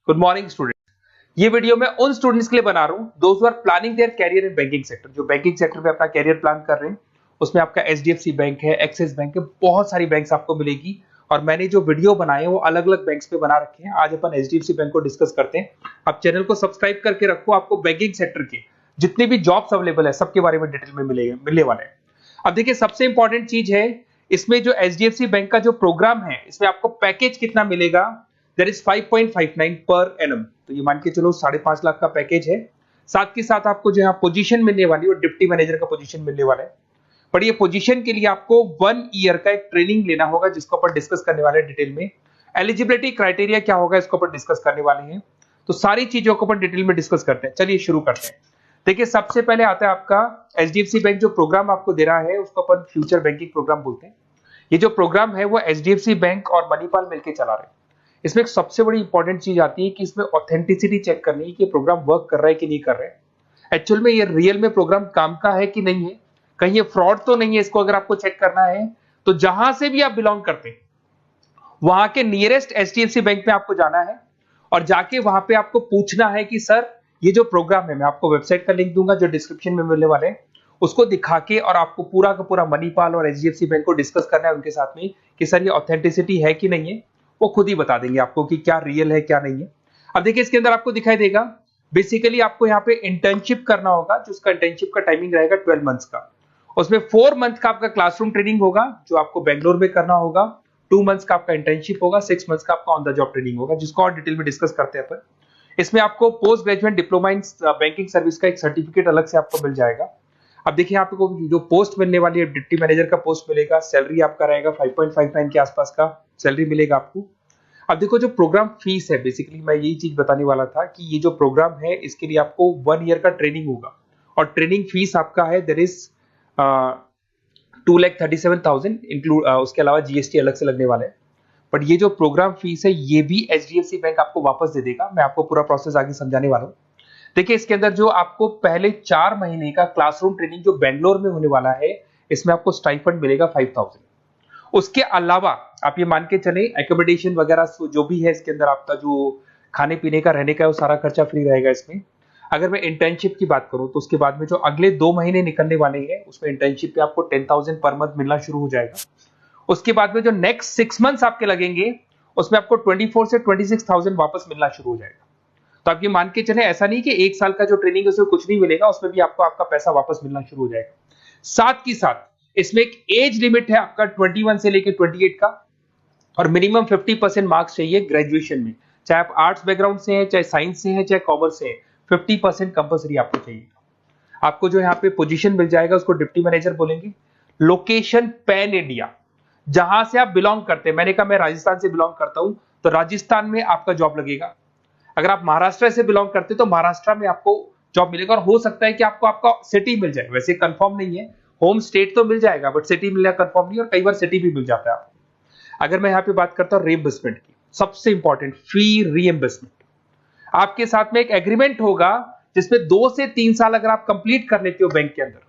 Good morning student. ये video मैं उन स्टूडेंट्स के लिए बना रहा हूं those who are planning their career in banking sector, जो बैंकिंग सेक्टर में अपना कैरियर प्लान कर रहे हैं। उसमें आपका एचडीएफसी बैंक है, एक्सिस बैंक है, बहुत सारी बैंक्स आपको मिलेगी। और मैंने जो वीडियो बनाए हैं वो अलग अलग बैंक्स पे बना रखे हैं। आज अपन एचडीएफसी बैंक को डिस्कस करते हैं। आप चैनल को सब्सक्राइब करके रखो, आपको बैंकिंग सेक्टर के जितने भी जॉब्स अवेलेबल है सबके बारे में डिटेल में मिलने वाले हैं। अब देखिए, सबसे इंपॉर्टेंट चीज है इसमें जो एचडीएफसी बैंक का जो प्रोग्राम है, इसमें आपको पैकेज कितना मिलेगा। देयर इज 5.59 पर एनम, तो ये मान के चलो 5.5 लाख का पैकेज है। साथ के साथ आपको जो यहाँ पोजीशन मिलने वाली है वो डिप्टी मैनेजर का पोजीशन मिलने वाला है। पर ये पोजीशन के लिए आपको 1 ईयर का एक ट्रेनिंग लेना होगा, जिसको अपन डिस्कस करने वाले हैं डिटेल में। एलिजिबिलिटी क्राइटेरिया क्या होगा इसको अपन डिस्कस करने वाले हैं। तो सारी चीजों को अपन डिटेल में डिस्कस करते हैं। चलिए शुरू करते हैं। देखिए, सबसे पहले आता है आपका एचडीएफसी बैंक जो प्रोग्राम आपको दे रहा है उसको अपन फ्यूचर बैंकिंग प्रोग्राम बोलते हैं। ये जो प्रोग्राम है वो एचडीएफसी बैंक और मणिपाल मिलकर चला रहे हैं। इसमें एक सबसे बड़ी इंपॉर्टेंट चीज आती है कि इसमें ऑथेंटिसिटी चेक करनी है कि प्रोग्राम वर्क कर रहा है कि नहीं कर रहा है। एक्चुअल में ये रियल में प्रोग्राम काम का है कि नहीं है, कहीं ये फ्रॉड तो नहीं है। इसको अगर आपको चेक करना है तो जहां से भी आप बिलोंग करते हैं वहां के नियरेस्ट एचडीएफसी बैंक में आपको जाना है और जाके वहां पे आपको पूछना है कि सर ये जो प्रोग्राम है, मैं आपको वेबसाइट का लिंक दूंगा जो डिस्क्रिप्शन में मिलने वाले हैं, उसको दिखा के और आपको पूरा का पूरा मणिपाल और एचडीएफसी बैंक को डिस्कस करना है उनके साथ में कि सर ये ऑथेंटिसिटी है कि नहीं है। वो खुद ही बता देंगे आपको कि क्या रियल है क्या नहीं है। अब देखिए, इसके अंदर आपको दिखाई देगा बेसिकली आपको यहाँ पे इंटर्नशिप करना होगा, जिसका इंटर्नशिप का टाइमिंग रहेगा 12 मंथ्स का। उसमें 4 मंथ का आपका क्लासरूम ट्रेनिंग होगा जो आपको बेंगलोर में करना होगा। 2 मंथ्स का आपका इंटर्नशिप होगा, 6 मंथ्स का आपका ऑन द जॉब ट्रेनिंग होगा, जिसको और डिटेल में डिस्कस करते हैं अपन। इसमें आपको post graduate diploma in banking service का एक सर्टिफिकेट अलग से आपको मिल जाएगा। अब देखिए, आपको जो पोस्ट मिलने वाली है डिप्टी मैनेजर का पोस्ट मिलेगा। सैलरी आपका रहेगा 5.59 के आसपास का सैलरी मिलेगा आपको। अब देखो, जो प्रोग्राम फीस है, बेसिकली मैं यही चीज बताने वाला था कि ये जो प्रोग्राम है इसके लिए आपको 1 ईयर का ट्रेनिंग होगा और ट्रेनिंग फीस आपका है देयर इज 2,37,000 इंक्लूड, उसके अलावा जीएसटी अलग से लगने वाला है। बट ये जो प्रोग्राम फीस है ये भी एचडीएफसी बैंक आपको वापस दे देगा। मैं आपको पूरा प्रोसेस आगे समझाने वाला हूँ। देखिए, इसके अंदर जो आपको पहले 4 महीने का क्लासरूम ट्रेनिंग जो बेंगलोर में होने वाला है, इसमें आपको स्टाइपेंड मिलेगा 5,000। उसके अलावा आप ये मान के चले एकोमोडेशन वगैरह जो भी है इसके अंदर आपका जो खाने पीने का रहने का है वो सारा खर्चा फ्री रहेगा इसमें। अगर मैं इंटर्नशिप की बात करूं तो उसके बाद में जो अगले 2 महीने निकलने वाले हैं उसमें इंटर्नशिप पे आपको 10,000 पर मंथ मिलना शुरू हो जाएगा। उसके बाद में जो नेक्स्ट 6 मंथ्स आपके लगेंगे उसमें आपको 24 से 26,000 वापस मिलना शुरू हो जाएगा। तो आप ये मान के चले, ऐसा नहीं कि 1 साल का जो ट्रेनिंग है उसमें कुछ नहीं मिलेगा, उसमें भी आपको आपका पैसा वापस मिलना शुरू हो जाएगा। साथ ही साथ इसमें एक एज लिमिट है आपका 21 से लेकर 28 का, और मिनिमम 50% मार्क्स चाहिए ग्रेजुएशन में, चाहे आप आर्ट्स बैकग्राउंड से हैं, चाहे साइंस से हैं, चाहे कॉमर्स से हैं। 50% कंपलसरी आपको चाहिए। आपको जो यहाँ पे पोजीशन मिल जाएगा उसको डिप्टी मैनेजर बोलेंगे। लोकेशन पैन इंडिया, जहां से आप बिलोंग करते हैं। मैंने कहा मैं राजस्थान से बिलोंग करता हूं तो राजस्थान में आपका जॉब लगेगा। अगर आप महाराष्ट्र से बिलोंग करते हैं तो महाराष्ट्र में आपको जॉब मिलेगा। और हो सकता है कि आपको आपका सिटी मिल जाए, वैसे कंफर्म नहीं है, होम स्टेट तो मिल जाएगा बट सिटी मिलना कंफर्म नहीं, और कई बार सिटी भी मिल जाता है आपको। अगर मैं यहाँ पे बात करता हूँ रीइंबर्समेंट की, सबसे इंपॉर्टेंट फी रीइंबर्समेंट। आपके साथ में एक एग्रीमेंट होगा जिसमें 2 से 3 साल अगर आप कंप्लीट कर लेते हो बैंक के अंदर,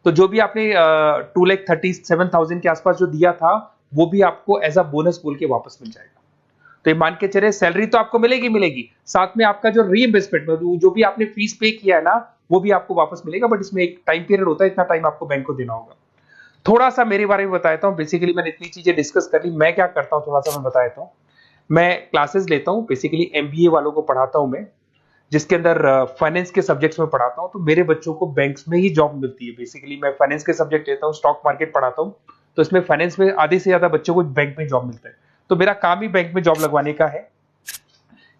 तो जो भी आपने 2,37,000 के आसपास जो दिया था वो भी आपको एज अ बोनस बोल के वापस मिल जाएगा। तो ये मान के चले, सैलरी तो आपको मिलेगी मिलेगी, साथ में आपका जो रीइंबर्समेंट जो भी आपने फीस पे किया है ना वो भी आपको वापस मिलेगा। बट इसमें एक टाइम पीरियड होता है, इतना टाइम आपको बैंक को देना होगा। थोड़ा सा मेरे बारे में बताता हूँ। बेसिकली मैंने इतनी चीजें डिस्कस कर ली, मैं क्या करता हूँ थोड़ा सा मैं बताता हूँ। मैं क्लासेस लेता हूँ, बेसिकली एमबीए वालों को पढ़ाता हूँ मैं, जिसके अंदर फाइनेंस के सब्जेक्ट्स में पढ़ाता हूँ। तो मेरे बच्चों को बैंक्स में ही जॉब मिलती है। बेसिकली मैं फाइनेंस के सब्जेक्ट लेता हूँ, स्टॉक मार्केट पढ़ाता हूँ, तो इसमें फाइनेंस में आधे से ज्यादा बच्चों को बैंक में जॉब मिलता है। तो मेरा काम ही बैंक में जॉब लगवाने का है।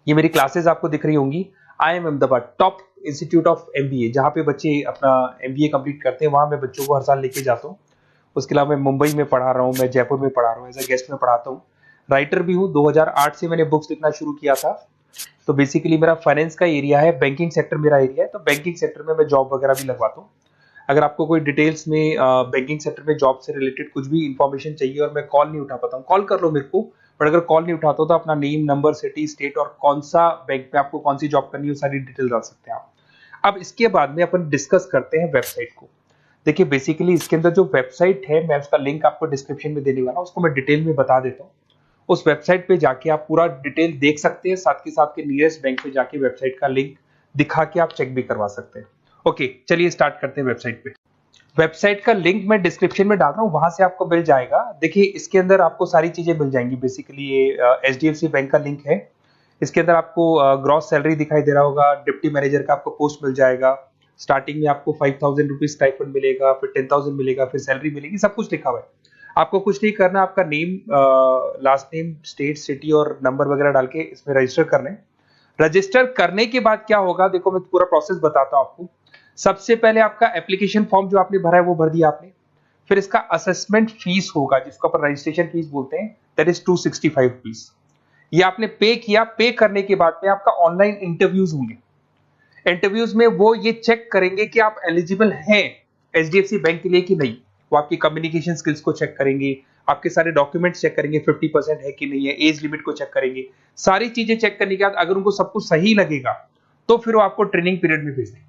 ये मेरी क्लासेस आपको दिख रही होंगी। I am Ahmedabad top institute of MBA, जहाँ पे बच्चे अपना एमबीए कंप्लीट करते हैं, वहां मैं बच्चों को हर साल लेके जाता हूँ। उसके अलावा मैं मुंबई में पढ़ा रहा हूँ, मैं जयपुर में पढ़ा रहा हूँ, एज अ गेस्ट में पढ़ाता हूँ। राइटर भी हूँ, 2008 से मैंने बुक्स लिखना शुरू किया था। तो बेसिकली मेरा फाइनेंस का एरिया है, बैंकिंग सेक्टर मेरा एरिया है, तो बैंकिंग सेक्टर में मैं जॉब वगैरह भी लगवाता हूँ। अगर आपको कोई डिटेल्स में बैंकिंग सेक्टर में जॉब से रिलेटेड कुछ भी इंफॉर्मेशन चाहिए और मैं कॉल नहीं उठा पाता हूँ, कॉल कर लो मेरे को। बट अगर कॉल नहीं उठाता हो तो अपना नेम, नंबर, सिटी, स्टेट और कौन सा बैंक में आपको कौन सी जॉब करनी है वो सारी डिटेल डाल सकते हैं आप। अब इसके बाद में अपन डिस्कस करते हैं वेबसाइट को। देखिए, बेसिकली इसके अंदर जो वेबसाइट है मैं उसका लिंक आपको डिस्क्रिप्शन में देने वाला हूँ, उसको मैं डिटेल में बता देता हूँ। उस वेबसाइट पे जाके आप पूरा डिटेल देख सकते हैं, साथ के साथ के नियरेस्ट बैंक पे जाके वेबसाइट का लिंक दिखा के आप चेक भी करवा सकते हैं। ओके, चलिए स्टार्ट करते हैं वेबसाइट पे। वेबसाइट का लिंक मैं डिस्क्रिप्शन में डाल रहा हूँ, वहां से आपको मिल जाएगा। देखिए इसके अंदर आपको सारी चीजें मिल जाएंगी। बेसिकली ये एचडीएफसी बैंक का लिंक है। इसके अंदर आपको ग्रॉस सैलरी दिखाई दे रहा होगा, डिप्टी मैनेजर का आपको पोस्ट मिल जाएगा। स्टार्टिंग में आपको 5,000 रुपीज स्टाइपेंड मिलेगा, फिर 10,000 मिलेगा, फिर सैलरी मिलेगी, सब कुछ लिखा हुआ है। आपको कुछ नहीं करना, आपका name, last name, state, city और नंबर वगैरह डाल के इसमें रजिस्टर करना है। रजिस्टर करने के बाद क्या होगा, देखो मैं पूरा प्रोसेस बताता हूँ आपको। सबसे पहले आपका एप्लीकेशन फॉर्म जो आपने भरा है वो भर दिया आपने। फिर इसका असेसमेंट फीस होगा, जिसको अपन रजिस्ट्रेशन फीस बोलते हैं, दैट इज 265 रुपीज। ये आपने पे किया। पे करने के बाद में आपका ऑनलाइन इंटरव्यूज होंगे। इंटरव्यूज में वो ये चेक करेंगे कि आप एलिजिबल हैं एचडीएफसी बैंक के लिए कि नहीं। वो आपकी कम्युनिकेशन स्किल्स को चेक करेंगे, आपके सारे डॉक्यूमेंट्स चेक करेंगे, 50% है कि नहीं है, एज लिमिट को चेक करेंगे। सारी चीजें चेक करने के बाद अगर उनको सब कुछ सही लगेगा तो फिर वो आपको ट्रेनिंग पीरियड में भेज देंगे।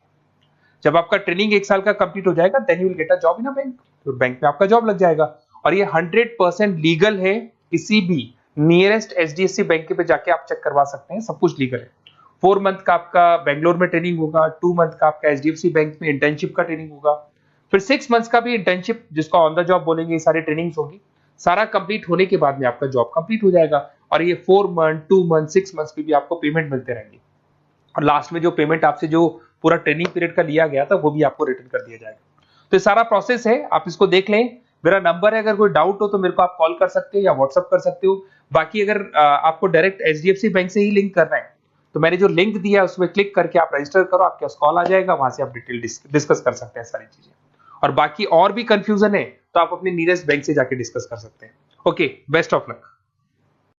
जब आपका ट्रेनिंग 1 साल का कंप्लीट हो जाएगा, then you will get a job in a bank. तो बैंक में आपका जॉब लग जाएगा। और ये 100% लीगल है। किसी भी नियरेस्ट एचडीएफसी बैंक पे जाके आप चेक करवा सकते हैं, सब कुछ लीगल है। 4 मंथ का आपका बेंगलोर में ट्रेनिंग होगा, 2 मंथ का आपका एचडीएफसी बैंक में इंटर्नशिप का ट्रेनिंग होगा, फिर 6 मंथ्स का भी इंटर्नशिप, जिसको ऑन द जॉब बोलेंगे, ये सारी ट्रेनिंग्स होगी। सारा कंप्लीट होने के बाद में आपका जॉब कंप्लीट हो जाएगा। और ये 4 मंथ, 2 मंथ, 6 मंथ्स की भी आपको पेमेंट मिलते रहेंगे। और लास्ट में जो पेमेंट आपसे जो पूरा ट्रेनिंग पीरियड का लिया गया था वो भी आपको रिटर्न कर दिया जाएगा। तो ये सारा प्रोसेस है, आप इसको देख लें। मेरा नंबर है, अगर कोई डाउट हो तो मेरे को आप कॉल कर सकते हो या व्हाट्सअप कर सकते हो। बाकी अगर आपको डायरेक्ट एचडीएफसी बैंक से ही लिंक करना है तो मैंने जो लिंक दिया है उसमें क्लिक करके आप रजिस्टर करो, आपके पास कॉल आ जाएगा, वहां से आप डिटेल डिस्कस कर सकते हैं सारी चीजें। और बाकी और भी कंफ्यूजन है तो आप अपने नियरेस्ट बैंक से जाके डिस्कस कर सकते हैं। Okay, best of luck.